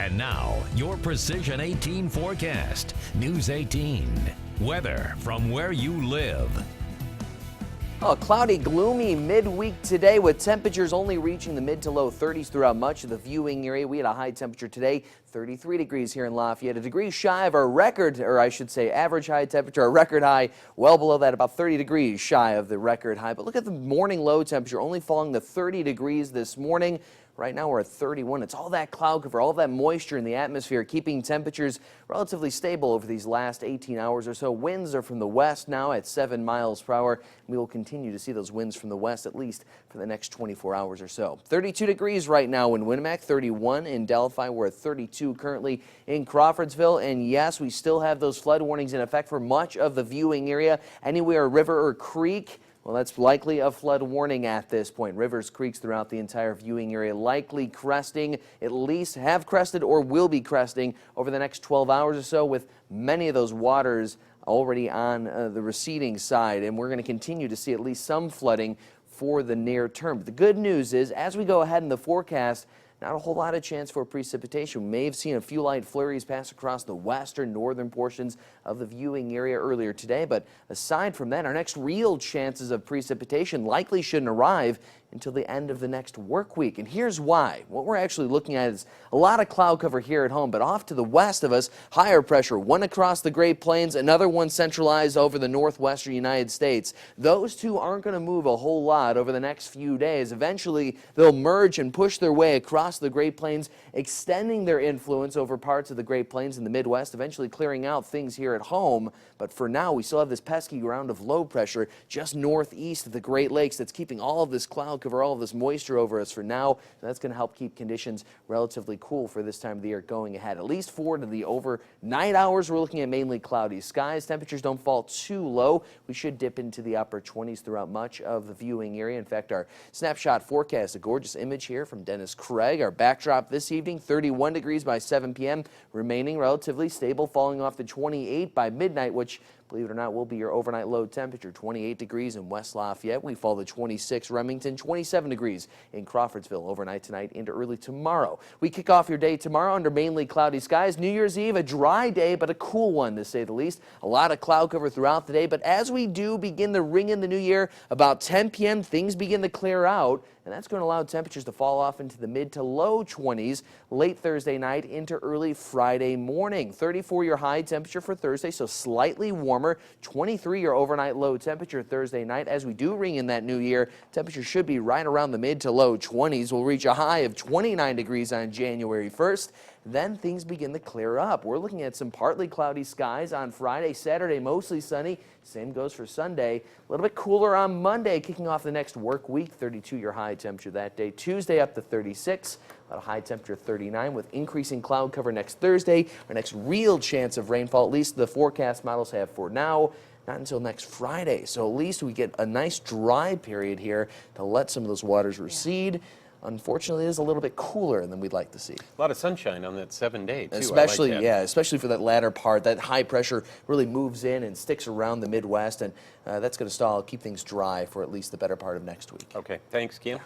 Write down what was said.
And now, your Precision 18 forecast. News 18. Weather from where you live. A cloudy, gloomy midweek today with temperatures only reaching the mid to low 30s throughout much of the viewing area. We had a high temperature today, 33 degrees here in Lafayette, a degree shy of our record, or I should say average high temperature, our record high, well below that, about 30 degrees shy of the record high. But look at the morning low temperature, only falling to 30 degrees this morning. Right now we're at 31. It's all that cloud cover, all that moisture in the atmosphere, keeping temperatures relatively stable over these last 18 hours or so. Winds are from the west now at 7 miles per hour. We will continue to see those winds from the west at least for the next 24 hours or so. 32 degrees right now in Winnemac, 31 in Delphi. We're at 32 currently in Crawfordsville. And yes, we still have those flood warnings in effect for much of the viewing area. Anywhere a river or creek, well, that's likely a flood warning at this point. Rivers, creeks throughout the entire viewing area likely cresting, at least have crested or will be cresting over the next 12 hours or so, with many of those waters already on the receding side. And we're going to continue to see at least some flooding for the near term. But the good news is, as we go ahead in the forecast, not a whole lot of chance for precipitation. We may have seen a few light flurries pass across the western, northern portions of the viewing area earlier today. But aside from that, our next real chances of precipitation likely shouldn't arrive until the end of the next work week. And here's why. What we're actually looking at is a lot of cloud cover here at home, but off to the west of us, higher pressure, one across the Great Plains, another one centralized over the northwestern United States. Those two aren't going to move a whole lot over the next few days. Eventually, they'll merge and push their way across the Great Plains, extending their influence over parts of the Great Plains in the Midwest, eventually clearing out things here at home. But for now, we still have this pesky ground of low pressure just northeast of the Great Lakes that's keeping all of this cloud cover, all of this moisture over us for now. And that's going to help keep conditions relatively cool for this time of the year going ahead. At least forward to the overnight hours, we're looking at mainly cloudy skies. Temperatures don't fall too low. We should dip into the upper 20s throughout much of the viewing area. In fact, our snapshot forecast, a gorgeous image here from Dennis Craig. Our backdrop this evening, 31 degrees by 7 p.m., remaining relatively stable, falling off to 28 by midnight, which, believe it or not, will be your overnight low temperature. 28 degrees in West Lafayette. We fall to 26 Remington, 27 degrees in Crawfordsville overnight tonight into early tomorrow. We kick off your day tomorrow under mainly cloudy skies. New Year's Eve, a dry day, but a cool one to say the least. A lot of cloud cover throughout the day, but as we do begin to ring in the new year, about 10 p.m., things begin to clear out. And that's going to allow temperatures to fall off into the mid to low 20s late Thursday night into early Friday morning. 34 your high temperature for Thursday, so slightly warmer. 23 your overnight low temperature Thursday night. As we do ring in that new year, temperature should be right around the mid to low 20s. We'll reach a high of 29 degrees on January 1st. Then things begin to clear up. We're looking at some partly cloudy skies on Friday, Saturday, mostly sunny. Same goes for Sunday. A little bit cooler on Monday, kicking off the next work week. 32 your high temperature that day. Tuesday up to 36. About a high temperature 39 with increasing cloud cover next Thursday. Our next real chance of rainfall, at least the forecast models have for now, not until next Friday. So at least we get a nice dry period here to let some of those waters recede. Unfortunately, it is a little bit cooler than we'd like to see. A lot of sunshine on that 7-day, too. Especially, I like that. yeah, especially for that latter part. That high pressure really moves in and sticks around the Midwest, and that's going to keep things dry for at least the better part of next week. Okay, thanks, Kim. Yeah.